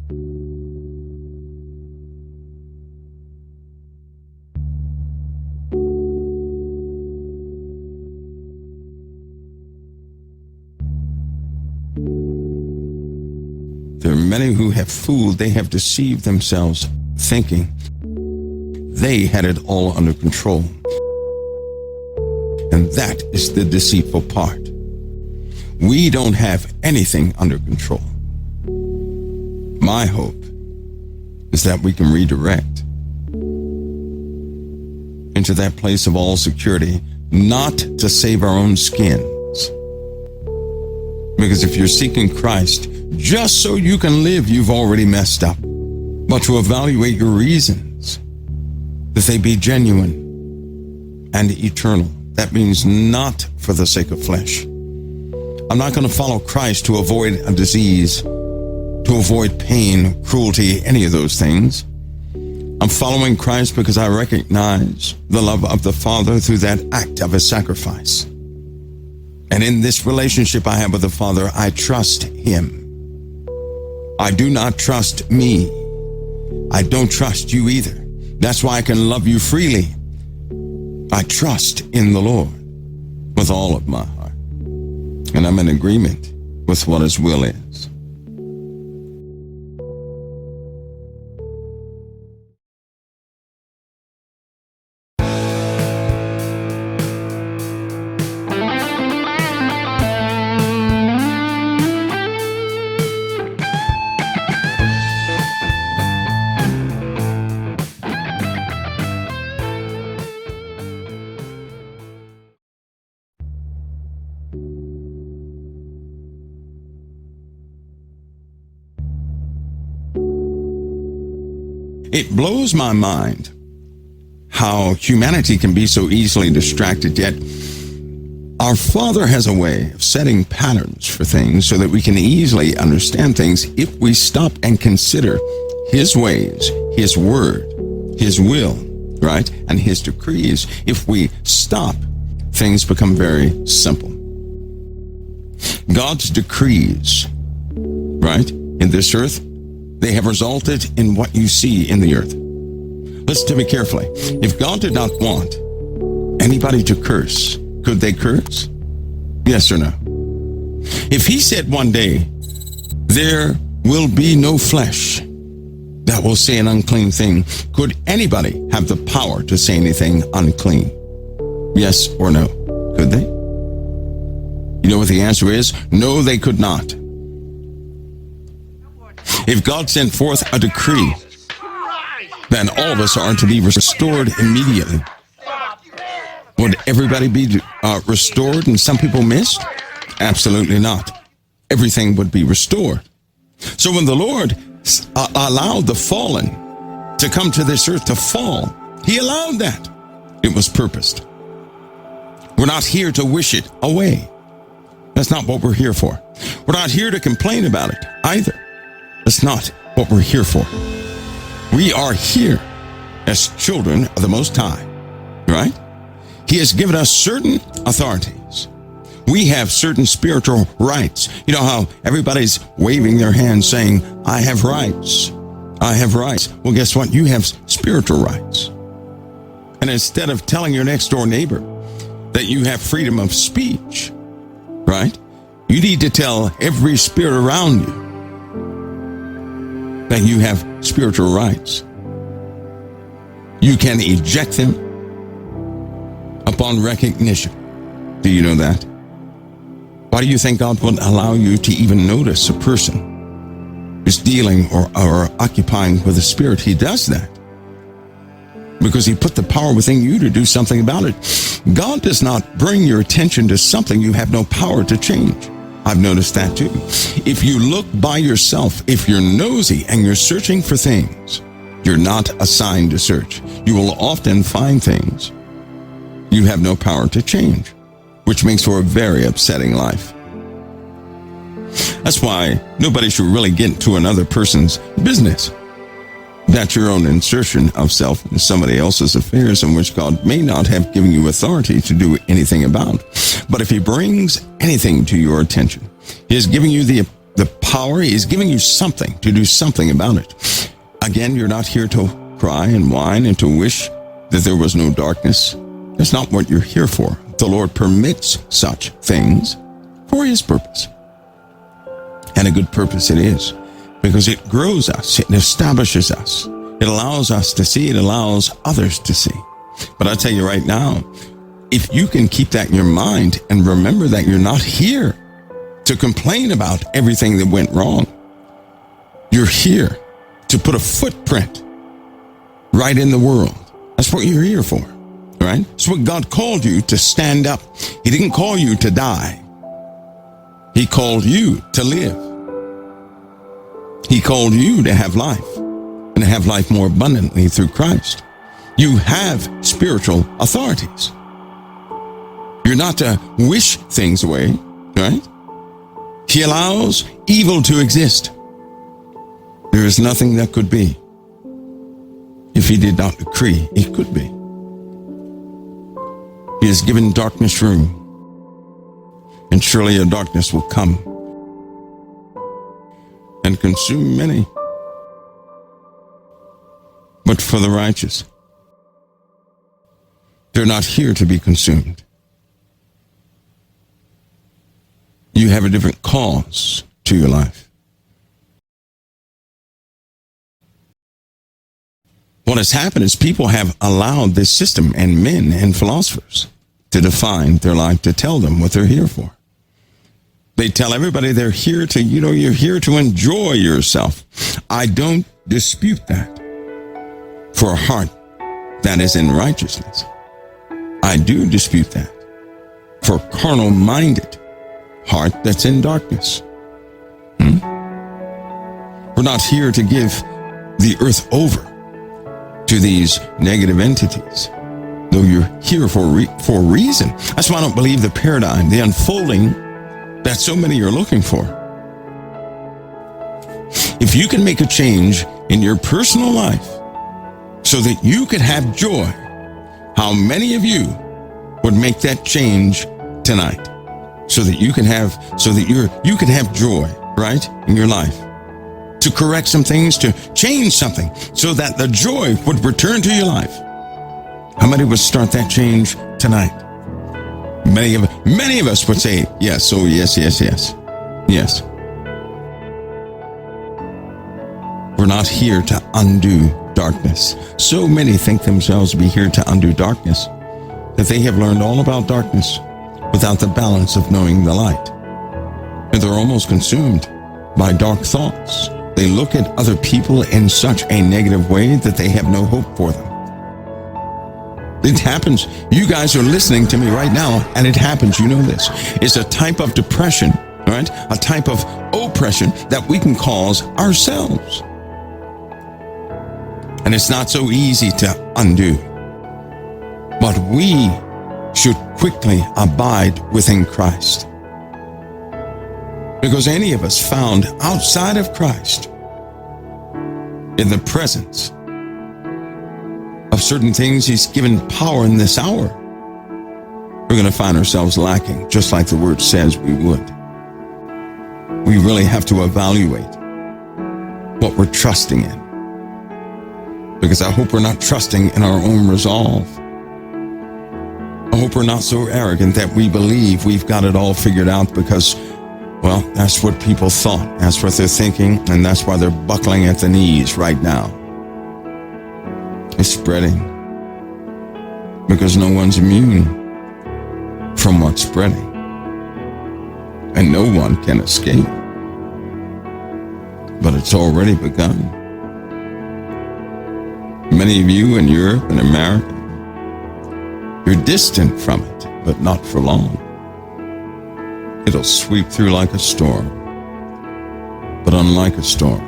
There are many who have fooled, they have deceived themselves, thinking they had it all under control. And that is the deceitful part. We don't have anything under control. My hope is that we can redirect into that place of all security, not to save our own skins. Because if you're seeking Christ just so you can live, you've already messed up. But to evaluate your reasons, that they be genuine and eternal. That means not for the sake of flesh. I'm not going to follow Christ to avoid a disease, to avoid pain, cruelty, any of those things. I'm following Christ because I recognize the love of the Father through that act of a sacrifice. And in this relationship I have with the Father, I trust Him. I do not trust me. I don't trust you either. That's why I can love you freely. I trust in the Lord with all of my heart. And I'm in agreement with what His will is. It blows my mind how humanity can be so easily distracted, yet our Father has a way of setting patterns for things so that we can easily understand things if we stop and consider His ways, His word, His will, right, and His decrees. If we stop, things become very simple. God's decrees, right, in this earth, they have resulted in what you see in the earth. Listen to me carefully. If God did not want anybody to curse, could they curse? Yes or no? If He said one day, there will be no flesh that will say an unclean thing, could anybody have the power to say anything unclean? Yes or no? Could they? You know what the answer is? No, they could not. If God sent forth a decree, then all of us are to be restored immediately. Would everybody be restored and some people missed? Absolutely not. Everything would be restored. So when the Lord allowed the fallen to come to this earth to fall, He allowed that. It was purposed. We're not here to wish it away. That's not what we're here for. We're not here to complain about it either. That's not what we're here for. We are here as children of the Most High, right? He has given us certain authorities. We have certain spiritual rights. You know how everybody's waving their hands saying, I have rights. I have rights. Well, guess what? You have spiritual rights. And instead of telling your next door neighbor that you have freedom of speech, right? You need to tell every spirit around you that you have spiritual rights. You can eject them upon recognition. Do you know that? Why do you think God would allow you to even notice a person who's dealing or occupying with a spirit? He does that because He put the power within you to do something about it. God does not bring your attention to something you have no power to change. I've noticed that too. If you look by yourself, if you're nosy and you're searching for things you're not assigned to search, you will often find things you have no power to change, which makes for a very upsetting life. That's why nobody should really get into another person's business. That's your own insertion of self in somebody else's affairs in which God may not have given you authority to do anything about. But if He brings anything to your attention, He is giving you the power. He is giving you something to do something about it. Again, you're not here to cry and whine and to wish that there was no darkness. That's not what you're here for. The Lord permits such things for His purpose. And a good purpose it is, because it grows us, it establishes us, it allows us to see, it allows others to see. But I tell you right now, if you can keep that in your mind and remember that you're not here to complain about everything that went wrong, you're here to put a footprint right in the world. That's what you're here for, right? It's what God called you to stand up. He didn't call you to die. He called you to live. He called you to have life and to have life more abundantly through Christ. You have spiritual authorities. You're not to wish things away, right? He allows evil to exist. There is nothing that could be if He did not decree it could be. He has given darkness room, and surely a darkness will come and consume many. But for the righteous, they're not here to be consumed. You have a different cause to your life. What has happened is people have allowed this system and men and philosophers to define their life, to tell them what they're here for. They tell everybody they're here to, you're here to enjoy yourself. I don't dispute that. For a heart that is in righteousness, I do dispute that. For a carnal-minded heart that's in darkness. We're not here to give the earth over to these negative entities, though you're here for a reason. That's why I don't believe the paradigm, the unfolding that so many are looking for. If you can make a change in your personal life so that you could have joy, how many of you would make that change tonight so that you can have joy, right, in your life? To correct some things, to change something, so that the joy would return to your life. How many would start that change tonight? Many of us would say yes. Oh, yes. Yes. We're not here to undo darkness. So many think themselves to be here to undo darkness, that they have learned all about darkness without the balance of knowing the light. And they're almost consumed by dark thoughts. They look at other people in such a negative way that they have no hope for them. It happens. You guys are listening to me right now, and it happens. You know this. It's a type of depression, right? A type of oppression that we can cause ourselves. And it's not so easy to undo. But we should quickly abide within Christ. Because any of us found outside of Christ, in the presence of certain things He's given power in this hour, we're going to find ourselves lacking, just like the Word says we would. We really have to evaluate what we're trusting in. Because I hope we're not trusting in our own resolve. I hope we're not so arrogant that we believe we've got it all figured out because, well, that's what people thought. That's what they're thinking, and that's why they're buckling at the knees right now. It's spreading because no one's immune from what's spreading, and no one can escape. But it's already begun. Many of you in Europe and America, you're distant from it, but not for long. It'll sweep through like a storm. But unlike a storm,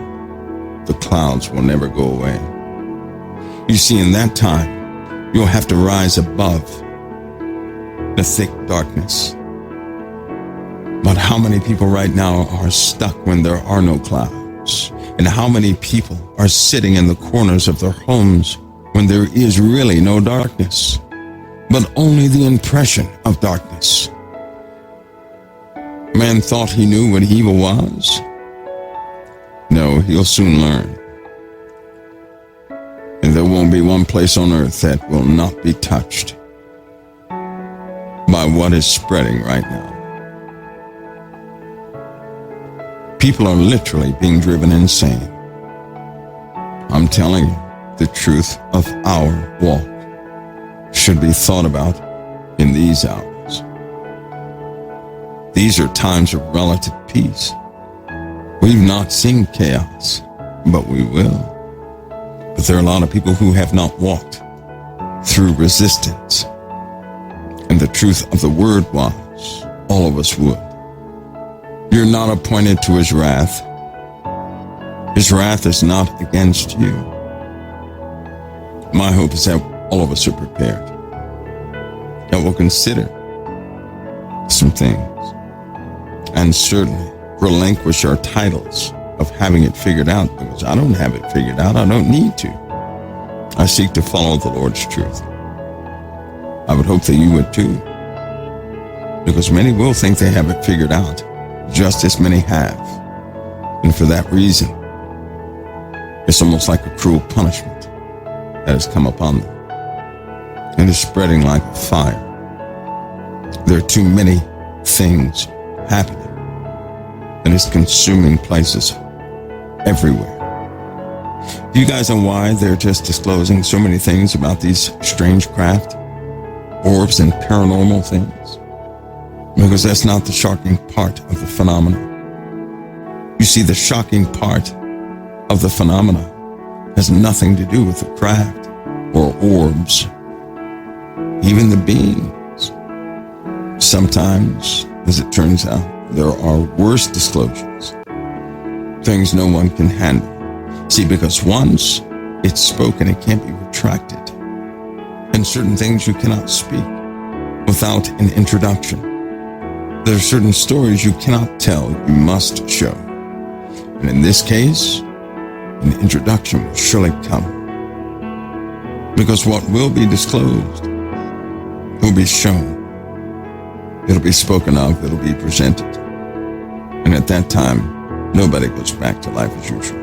the clouds will never go away. You see, in that time, you'll have to rise above the thick darkness. But how many people right now are stuck when there are no clouds? And how many people are sitting in the corners of their homes when there is really no darkness, but only the impression of darkness? Man thought he knew what evil was, No, he'll soon learn. And there won't be one place on earth that will not be touched by what is spreading right now. People are literally being driven insane. I'm telling you, the truth of our walk should be thought about in these hours. These are times of relative peace. We've not seen chaos, but we will. But there are a lot of people who have not walked through resistance. And the truth of the word was, all of us would. You're not appointed to his wrath. His wrath is not against you. My hope is that all of us are prepared, that we'll consider some things and certainly relinquish our titles of having it figured out, because I don't have it figured out. I don't need to. I seek to follow the Lord's truth. I would hope that you would too, because many will think they have it figured out, just as many have. And for that reason, it's almost like a cruel punishment that has come upon them and is spreading like a fire. There are too many things happening, and it's consuming places everywhere. Do you guys know why they're just disclosing so many things about these strange craft, orbs, and paranormal things? Because that's not the shocking part of the phenomena. You see, the shocking part of the phenomena has nothing to do with the craft or orbs, even the beings. Sometimes, as it turns out, there are worse disclosures, things no one can handle. See, because once it's spoken, it can't be retracted. And certain things you cannot speak without an introduction. There are certain stories you cannot tell, you must show. And in this case, an introduction will surely come. Because what will be disclosed will be shown. It'll be spoken of, it'll be presented. And at that time, nobody goes back to life as usual.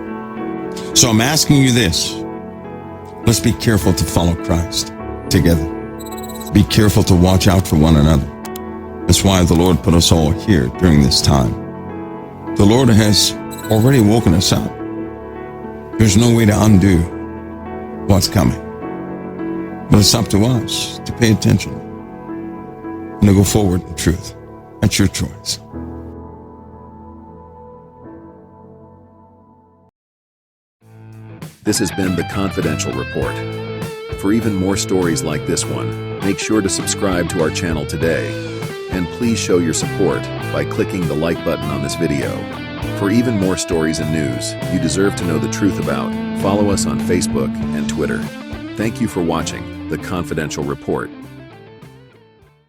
So I'm asking you this. Let's be careful to follow Christ together. Be careful to watch out for one another. That's why the Lord put us all here during this time. The Lord has already woken us up. There's no way to undo what's coming. But it's up to us to pay attention and to go forward in truth. That's your choice. This has been the Confidential Report. For even more stories like this one, make sure to subscribe to our channel today. And please show your support by clicking the like button on this video. For even more stories and news you deserve to know the truth about, follow us on Facebook and Twitter. Thank you for watching the Confidential Report.